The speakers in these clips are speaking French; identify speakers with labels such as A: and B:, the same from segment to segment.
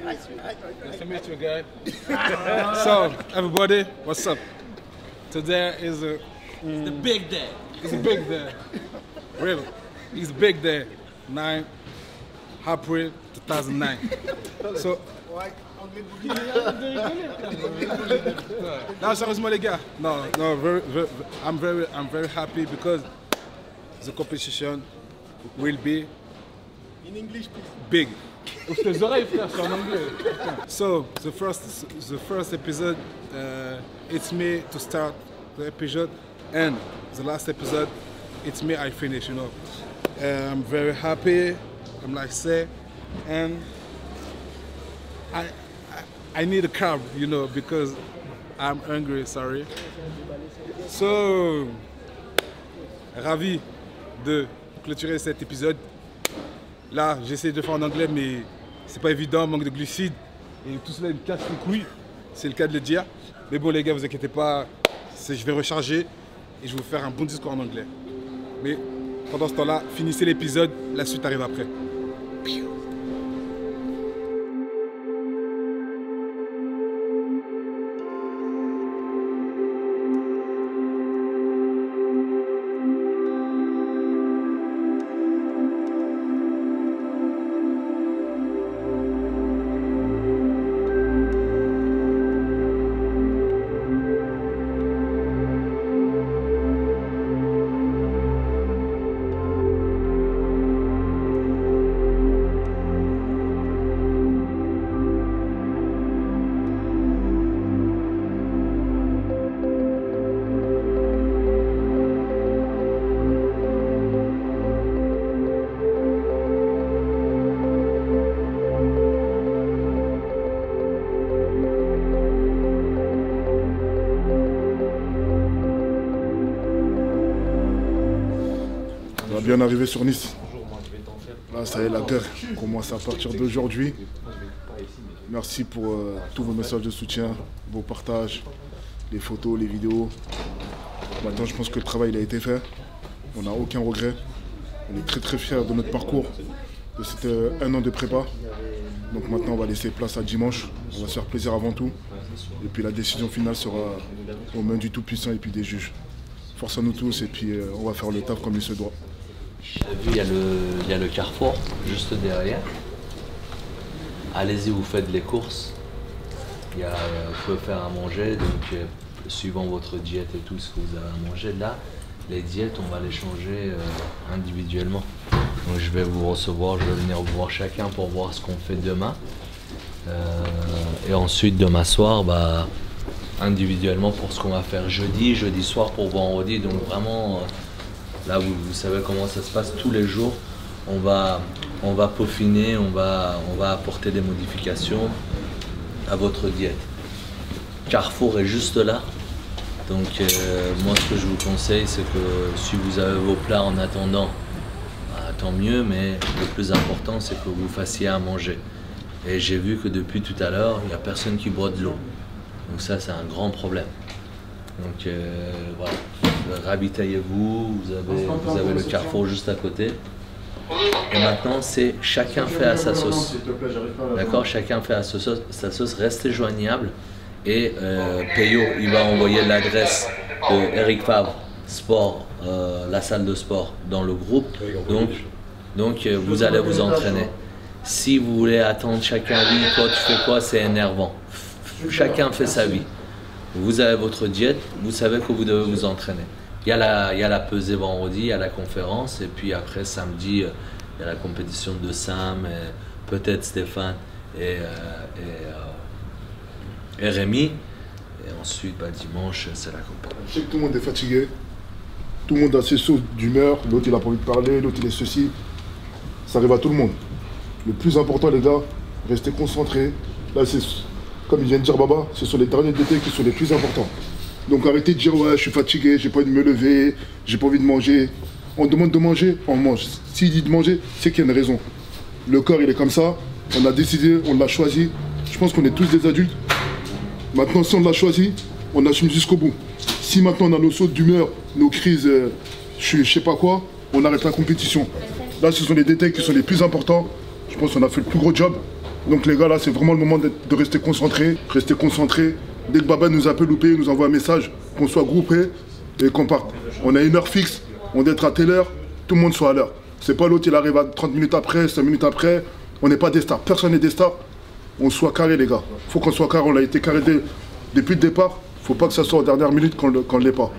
A: Nice to meet you, guys. So, everybody, what's up? Today is a...
B: It's the big day.
A: It's a big day. Really, it's a big day. 9 April 2009. So... No, sérieusement les gars. No, I'm very happy because the competition will be
C: in English, please.
A: Big.
B: Tes oreilles, frère, c'est en anglais.
A: So the first episode, it's me to start the episode, and the last episode, it's me I finish. You know, I'm very happy. I'm like say, and I need a carb, you know, because I'm hungry. Sorry. So ravi de clôturer cet épisode. Là, j'essaie de faire en anglais, mais c'est pas évident, manque de glucides. Et tout cela me casse les couilles, c'est le cas de le dire. Mais bon les gars, vous inquiétez pas, je vais recharger et je vais vous faire un bon discours en anglais. Mais pendant ce temps-là, finissez l'épisode, la suite arrive après.
C: On va bien arriver sur Nice. Là, ça y est, la guerre commence à partir d'aujourd'hui. Merci pour tous vos messages de soutien, vos partages, les photos, les vidéos. Maintenant, je pense que le travail il a été fait. On n'a aucun regret. On est très fiers de notre parcours, de cet 1 an de prépa. Donc maintenant, on va laisser place à dimanche. On va se faire plaisir avant tout. Et puis la décision finale sera aux mains du Tout-Puissant et puis des juges. Force à nous tous et puis on va faire le taf comme il se doit.
B: Il y a le carrefour juste derrière. Allez-y, vous faites les courses. Vous pouvez faire à manger, donc suivant votre diète et tout ce que vous avez à manger là, les diètes on va les changer individuellement. Donc je vais vous recevoir, je vais venir vous voir chacun pour voir ce qu'on fait demain. Et ensuite demain soir, individuellement pour ce qu'on va faire jeudi soir pour vendredi. Donc vraiment, là vous savez comment ça se passe tous les jours. On va peaufiner, on va apporter des modifications à votre diète. Carrefour est juste là. Donc moi ce que je vous conseille, c'est que si vous avez vos plats en attendant, tant mieux, mais le plus important c'est que vous fassiez à manger. Et j'ai vu que depuis tout à l'heure, il n'y a personne qui boit de l'eau. Donc ça, c'est un grand problème. Donc voilà, ravitaillez-vous, vous avez le carrefour juste à côté. Et maintenant, c'est chacun fait à sa sauce. D'accord, chacun fait à sa sauce, restez joignable. Et Peyo, il va envoyer l'adresse de Eric Favre, Sport, la salle de sport, dans le groupe. Donc vous allez vous entraîner. Si vous voulez attendre chacun vie, toi tu fais quoi, c'est énervant. Chacun fait sa vie. Vous avez votre diète, vous savez que vous devez vous entraîner. Il y a la pesée vendredi, il y a la conférence, et puis après samedi, il y a la compétition de Sam, peut-être Stéphane et Rémi. Et ensuite, dimanche, c'est la compétition.
C: Je sais que tout le monde est fatigué, tout le monde a ses sauts d'humeur, l'autre il a pas envie de parler, l'autre il est ceci. Ça arrive à tout le monde. Le plus important les gars, restez concentrés. Là c'est, comme il vient de dire Baba, ce sont les derniers d'été qui sont les plus importants. Donc arrêtez de dire ouais je suis fatigué, j'ai pas envie de me lever, j'ai pas envie de manger. On demande de manger, on mange. S'il dit de manger, c'est qu'il y a une raison. Le corps il est comme ça, on a décidé, on l'a choisi. Je pense qu'on est tous des adultes. Maintenant si on l'a choisi, on assume jusqu'au bout. Si maintenant on a nos sautes d'humeur, nos crises, je sais pas quoi, on arrête la compétition. Là ce sont les détails qui sont les plus importants. Je pense qu'on a fait le plus gros job. Donc les gars, là, c'est vraiment le moment de rester concentré. Rester concentré. Dès que Baba nous appelle ou il nous envoie un message, qu'on soit groupé et qu'on parte. On a une heure fixe, on doit être à telle heure, tout le monde soit à l'heure. C'est pas l'autre, il arrive à 30 minutes après, 5 minutes après. On n'est pas des stars, personne n'est des stars. On soit carré, les gars. Faut qu'on soit carré, on a été carré depuis le départ. Faut pas que ça soit aux dernières minutes qu'on ne l'est pas.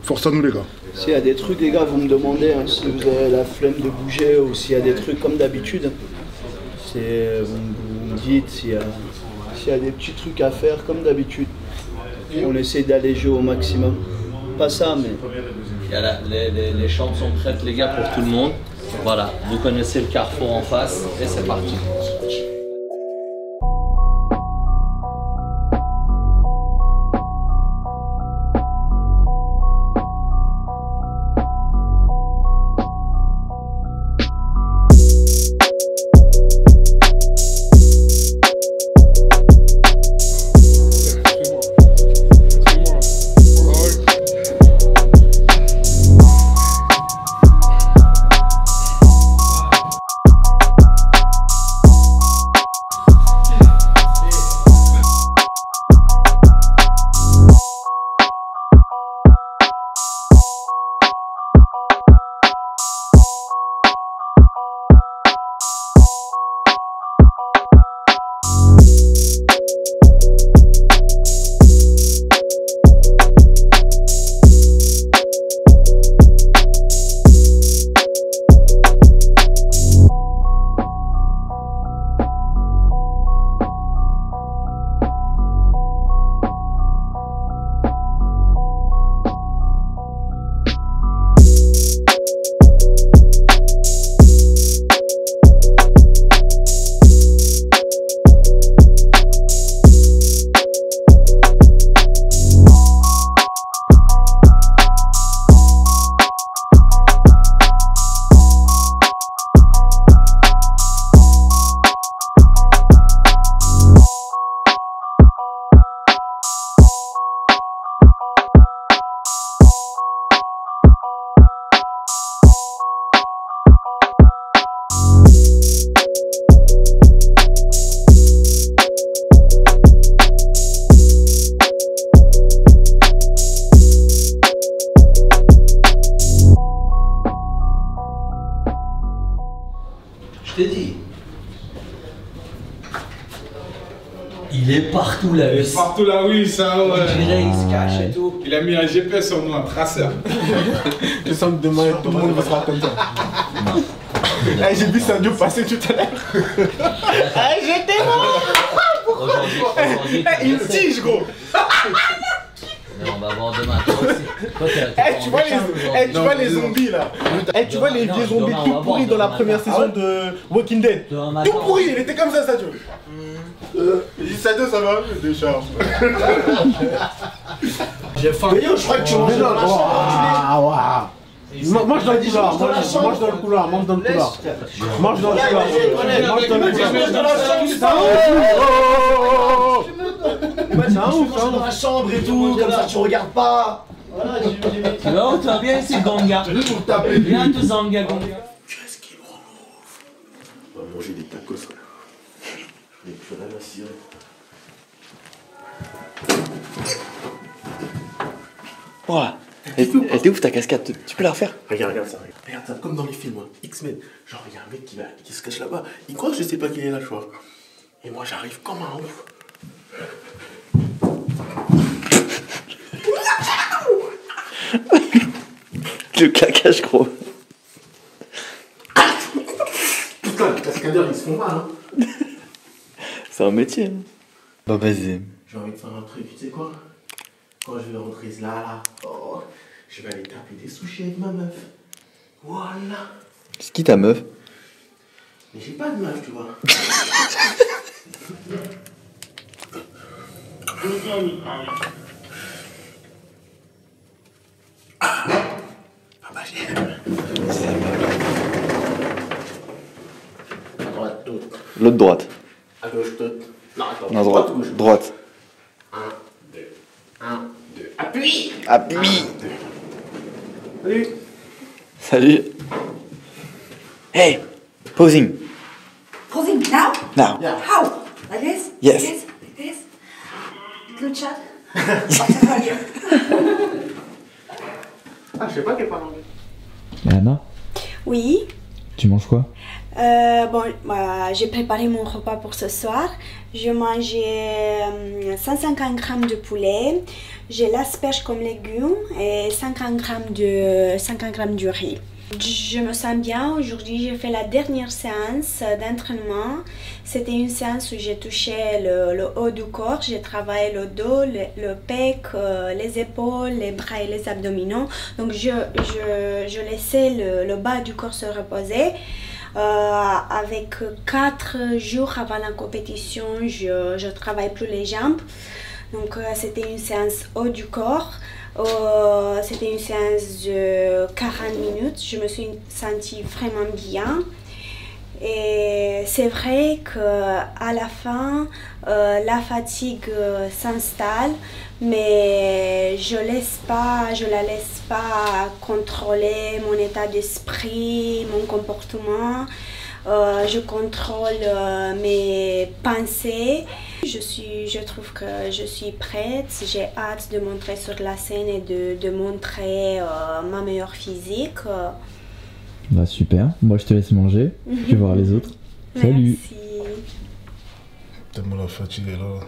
C: Force à nous, les gars.
D: S'il y a des trucs, les gars, vous me demandez si vous avez la flemme de bouger ou s'il y a des trucs comme d'habitude. Vous me dites s'il y a des petits trucs à faire comme d'habitude. On essaie d'alléger au maximum. Pas ça, mais...
B: Les chambres sont prêtes, les gars, pour tout le monde. Voilà, vous connaissez le carrefour en face et c'est parti.
E: Je t'ai dit. Il est partout là, oui.
A: Partout là, oui, ça, ouais.
E: Il dirait, il se cache et tout.
A: Il a mis un GPS sur nous, un traceur.
F: Je sens que demain, tout le monde va se faire comme ça. Eh, j'ai vu Sadio passer tout à l'heure. Eh, j'étais mort.
B: Aujourd'hui,
F: Il me tige, gros.
B: mais on va voir demain. Toi aussi. Toi,
F: Eh, tu vois les zombies là. Eh, tu vois les vieux zombies tout pourris dans la première saison de Walking Dead. Tout pourri, il était comme ça, Sadio. Il dit Sadio, ça va? Décharge.
D: J'ai faim.
F: Mais yo, je crois que tu manges dans la chambre. Mange dans le couloir, mange dans le couloir, mange dans le couloir. Mange dans le couloir. Mange dans le couloir.
D: Dans la chambre et tout, comme ça tu regardes pas. Voilà,
B: tu vas où? Tu vas bien ici, Ganga? Viens te Zanga, Ganga.
G: Qu'est-ce qu'il en ouvre? On va manger des tacos, frère. Je n'ai plus rien à cirer.
H: Voilà. Elle était ouf ta cascade, tu peux la refaire?
G: Regarde ça, regarde ça, comme dans les films, hein. X-Men. Genre, il y a un mec qui se cache là-bas, il croit que je sais pas qu'il est là, tu vois. Et moi, j'arrive comme un ouf.
H: Le claquage, gros.
G: Putain, les cascadeurs, ils se font mal, hein.
H: C'est un métier. Hein. Bah, vas-y.
G: J'ai envie de faire un truc, tu sais quoi? Quand je vais rentrer là, oh, je vais aller taper des sushis avec ma meuf. Voilà.
H: C'est qui ta meuf?
G: Mais j'ai pas de meuf, tu vois. Ah bah j'ai. À droite, toute.
H: L'autre droite.
G: À gauche, toute. Non, attends.
H: Non, droite.
G: Gauche.
H: Droite.
G: 1, 2. 1, 2. Appuie.
H: Appuie.
G: Salut.
H: Salut. Hey, posing.
I: Posing now?
H: Now.
G: Yeah.
I: How? Like this?
H: Yes.
I: Like this? Like this? Good shot. What about you?
G: Ah, je sais pas qu'elle parle anglais.
J: Anna,
K: Oui.
J: tu manges quoi?
K: J'ai préparé mon repas pour ce soir. Je mangeais 150 grammes de poulet. J'ai l'asperge comme légume et 50 grammes de riz. Je me sens bien. Aujourd'hui, j'ai fait la dernière séance d'entraînement. C'était une séance où j'ai touché le haut du corps. J'ai travaillé le dos, le pec, les épaules, les bras et les abdominaux. Donc, je laissais le bas du corps se reposer. Avec 4 jours avant la compétition, je travaille plus les jambes. Donc, c'était une séance haut du corps. C'était une séance de 40 minutes. Je me suis sentie vraiment bien. Et c'est vrai qu'à la fin, la fatigue s'installe, mais je la laisse pas contrôler mon état d'esprit, mon comportement. Je contrôle mes pensées. Je trouve que je suis prête. J'ai hâte de montrer sur la scène et de montrer ma meilleure physique.
J: Bah super, moi je te laisse manger, je vais voir les autres. Salut.
K: Merci.
C: Tellement la fatigue est là.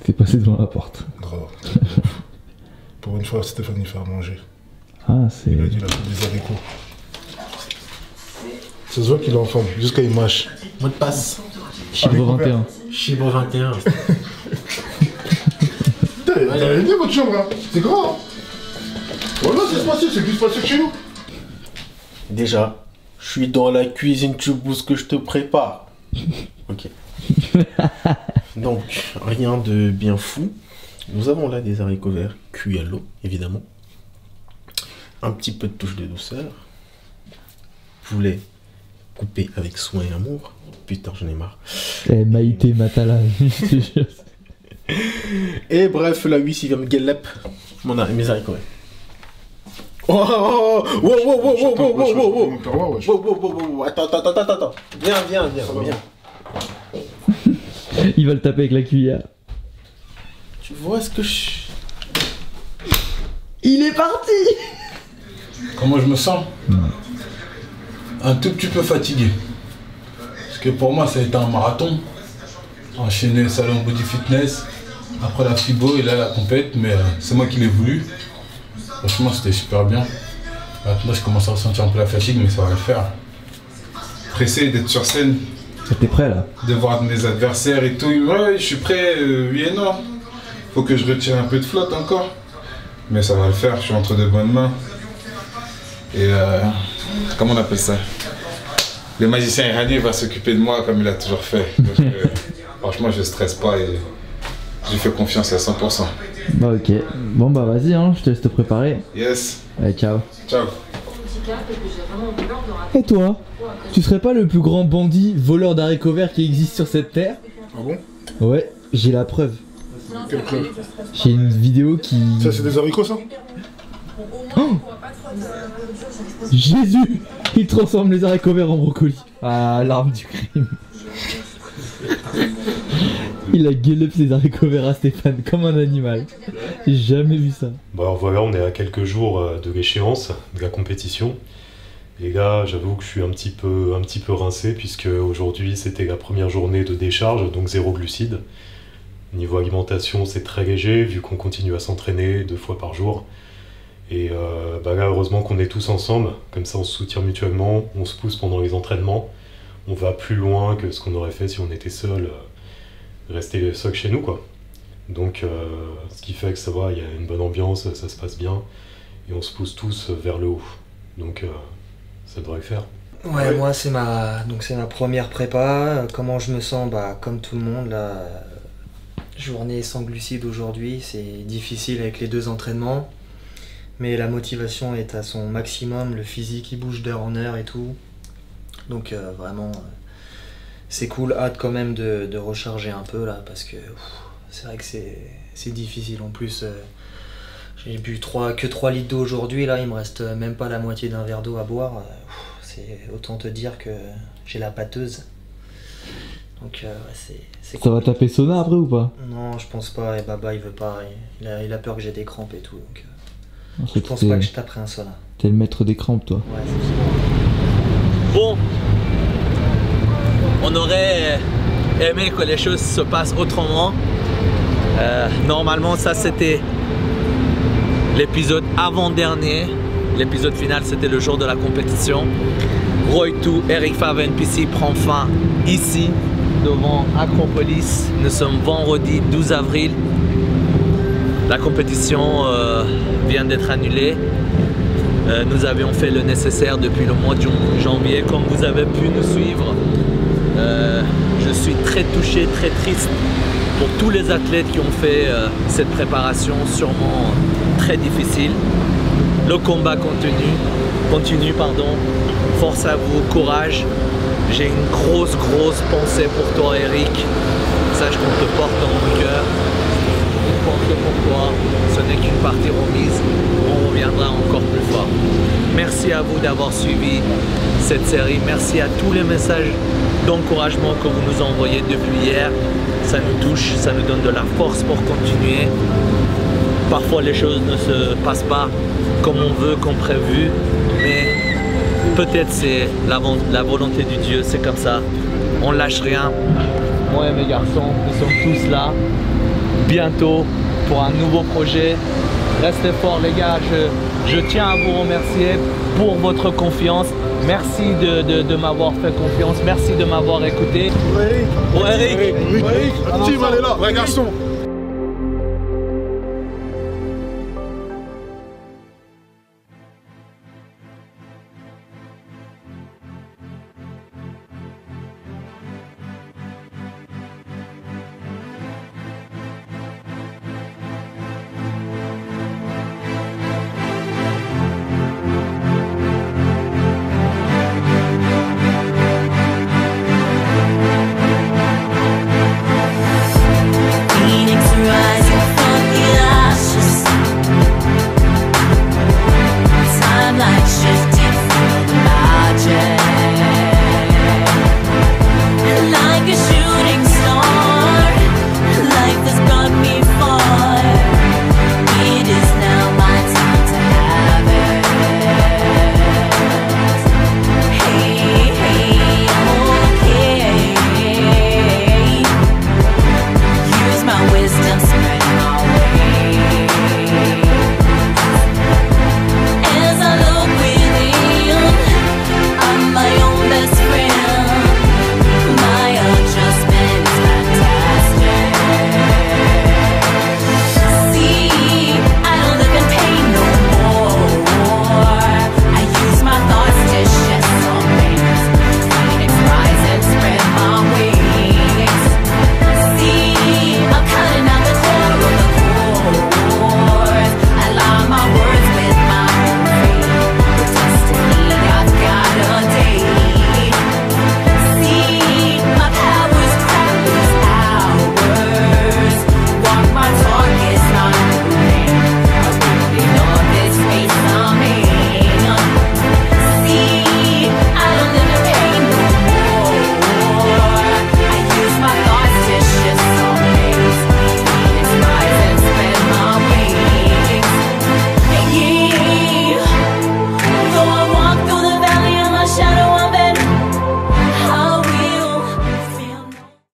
J: Fais passer devant la porte.
C: Grave. Pour une fois, Stéphanie fait à manger.
J: Ah, c'est...
C: Il a dit il a fait des haricots. Ça se voit qu'il est en forme, jusqu'à il mâche.
G: Mot de passe.
J: Chibre 21.
G: Chibre 21.
C: Putain, il a aidé votre chambre, hein. C'est grand, hein. Voilà, c'est spatieux, c'est plus spacieux que chez nous.
G: Déjà, je suis dans la cuisine, tu bouges ce que je te prépare. Ok. Donc, rien de bien fou. Nous avons là des haricots verts cuits à l'eau, évidemment. Un petit peu de touche de douceur. Poulet coupé avec soin et amour. Putain, j'en ai marre.
J: Eh, Maïté Matala, je te jure.
G: Et bref, la 8 il Guelep. Mes haricots verts. Oh, wow. Attends. Viens.
J: Il va le taper avec la cuillère.
G: Tu vois ce que je...
J: Il est parti.
A: Comment je me sens? Un tout petit peu fatigué. Parce que pour moi, ça a été un marathon. Enchaîner salon body fitness, après la FIBO et là la compète, mais c'est moi qui l'ai voulu. Franchement, c'était super bien. Maintenant, je commence à ressentir un peu la fatigue, mais ça va le faire. Pressé d'être sur scène.
J: T'es prêt là?
A: De voir mes adversaires et tout. Ouais, je suis prêt, oui et non. Faut que je retire un peu de flotte encore. Mais ça va le faire, je suis entre de bonnes mains. Et comment on appelle ça? Le magicien iranien va s'occuper de moi comme il a toujours fait. Donc, franchement, je stresse pas et je fais confiance à 100%.
J: Bah ok, bon bah vas-y hein, je te laisse te préparer.
A: Yes.
J: Allez, ciao.
A: Ciao.
J: Et toi? Tu serais pas le plus grand bandit voleur d'haricots verts qui existe sur cette terre?
C: Ah bon?
J: Ouais, j'ai la preuve.
C: Quelle preuve?
J: J'ai une vidéo qui...
C: Ça c'est des haricots ça?
J: Oh Jésus! Il transforme les haricots verts en brocoli. Ah, l'arme du crime. Il a gueulé ses haricots verts à Stéphane comme un animal. J'ai jamais vu ça.
L: Bon alors voilà, on est à quelques jours de l'échéance, de la compétition. Et là, j'avoue que je suis un petit peu rincé puisque aujourd'hui c'était la première journée de décharge, donc 0 glucides. Niveau alimentation, c'est très léger vu qu'on continue à s'entraîner 2 fois par jour. Et bah là, heureusement qu'on est tous ensemble, comme ça on se soutient mutuellement, on se pousse pendant les entraînements. On va plus loin que ce qu'on aurait fait si on était seul, rester seul chez nous quoi. Donc ce qui fait que ça va, il y a une bonne ambiance, ça se passe bien et on se pousse tous vers le haut. Donc ça devrait le faire.
M: Ouais, moi c'est ma première prépa. Comment je me sens? Bah comme tout le monde là. Journée sans glucides aujourd'hui, c'est difficile avec les 2 entraînements. Mais la motivation est à son maximum, le physique il bouge d'heure en heure et tout. Donc vraiment c'est cool, hâte quand même de recharger un peu là parce que c'est vrai que c'est difficile. En plus j'ai bu que 3 litres d'eau aujourd'hui, là il me reste même pas la moitié d'un verre d'eau à boire. C'est autant te dire que j'ai la pâteuse. Donc c'est
J: Ça va taper Sona après ou pas?
M: Non, je pense pas. Et Baba, il veut pas. Il a peur que j'ai des crampes et tout. Donc
J: Je
M: pense pas que je taperai un Sona.
J: T'es le maître des crampes, toi.
M: Ouais, c'est
N: Bon, on aurait aimé que les choses se passent autrement. Normalement, ça c'était l'épisode avant-dernier. L'épisode final, c'était le jour de la compétition. Roy 2, Eric Favre NPC prend fin ici, devant Acropolis. Nous sommes vendredi 12 avril. La compétition vient d'être annulée. Nous avions fait le nécessaire depuis le mois de janvier. Comme vous avez pu nous suivre, je suis très touché, très triste pour tous les athlètes qui ont fait cette préparation sûrement très difficile. Le combat continue, pardon. Force à vous, courage. J'ai une grosse pensée pour toi, Eric. Sache qu'on te porte dans mon cœur. Une pensée pour toi, ce n'est qu'une partie remise. On reviendra encore plus fort. Merci à vous d'avoir suivi cette série. Merci à tous les messages d'encouragement que vous nous envoyez depuis hier. Ça nous touche, ça nous donne de la force pour continuer. Parfois les choses ne se passent pas comme on veut, comme prévu, mais peut-être c'est la volonté du Dieu, c'est comme ça. On lâche rien. Moi et mes garçons, nous sommes tous là. Bientôt pour un nouveau projet. Restez forts les gars, je tiens à vous remercier pour votre confiance. Merci de m'avoir fait confiance, merci de m'avoir écouté.
C: Eric,
N: Eric,
C: la team elle est là, ouais garçon.